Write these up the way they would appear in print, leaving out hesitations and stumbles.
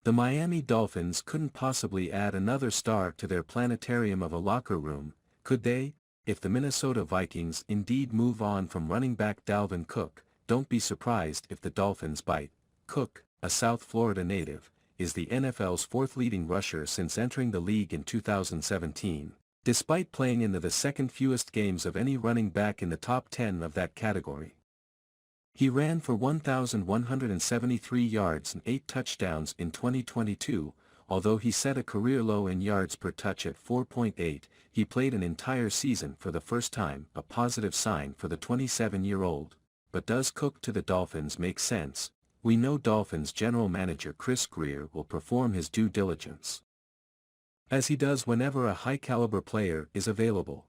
The Miami Dolphins couldn't possibly add another star to their planetarium of a locker room, could they? If the Minnesota Vikings indeed move on from running back Dalvin Cook, don't be surprised if the Dolphins bite. Cook, a South Florida native, is the NFL's fourth leading rusher since entering the league in 2017, despite playing in the second fewest games of any running back in the top 10 of that category. He ran for 1,173 yards and 8 touchdowns in 2022, although he set a career low in yards per touch at 4.8, he played an entire season for the first time, a positive sign for the 27-year-old. But does Cook to the Dolphins make sense? We know Dolphins general manager Chris Grier will perform his due diligence, as he does whenever a high-caliber player is available.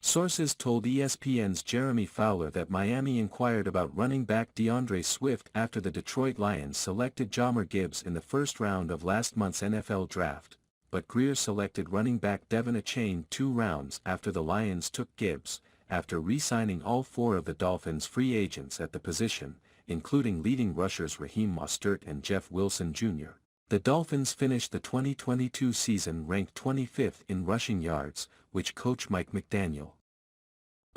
Sources told ESPN's Jeremy Fowler that Miami inquired about running back DeAndre Swift after the Detroit Lions selected Jahmyr Gibbs in the first round of last month's NFL draft, but Grier selected running back Devon Achane 2 rounds after the Lions took Gibbs, after re-signing all 4 of the Dolphins' free agents at the position, including leading rushers Raheem Mostert and Jeff Wilson Jr. The Dolphins finished the 2022 season ranked 25th in rushing yards, which coach Mike McDaniel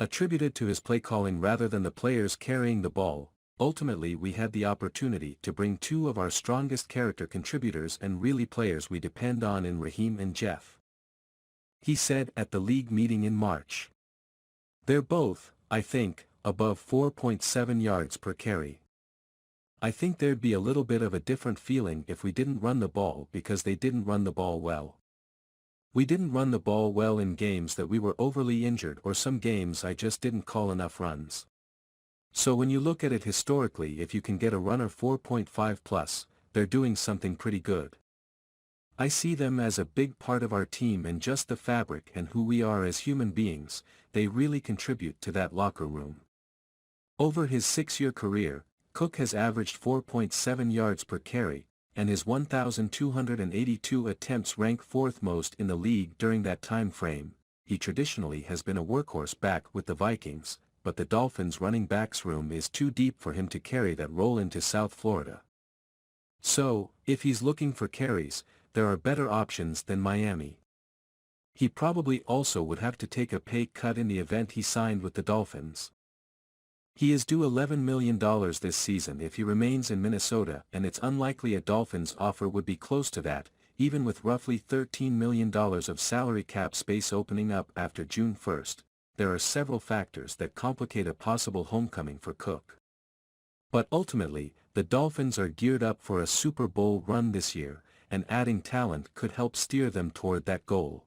attributed to his play calling rather than the players carrying the ball. Ultimately, we had the opportunity to bring 2 of our strongest character contributors and really players we depend on in Raheem and Jeff, he said at the league meeting in March. They're both, I think, above 4.7 yards per carry. I think there'd be a little bit of a different feeling if we didn't run the ball because they didn't run the ball well. We didn't run the ball well in games that we were overly injured or some games I just didn't call enough runs. So when you look at it historically, if you can get a runner 4.5 plus, they're doing something pretty good. I see them as a big part of our team and just the fabric and who we are as human beings, they really contribute to that locker room. Over his 6-year career, Cook has averaged 4.7 yards per carry, and his 1,282 attempts rank 4th most in the league during that time frame. He traditionally has been a workhorse back with the Vikings, but the Dolphins' running backs room is too deep for him to carry that role into South Florida. So, if he's looking for carries, there are better options than Miami. He probably also would have to take a pay cut in the event he signed with the Dolphins. He is due $11 million this season if he remains in Minnesota, and it's unlikely a Dolphins offer would be close to that, even with roughly $13 million of salary cap space opening up after June 1st. There are several factors that complicate a possible homecoming for Cook. But ultimately, the Dolphins are geared up for a Super Bowl run this year, and adding talent could help steer them toward that goal.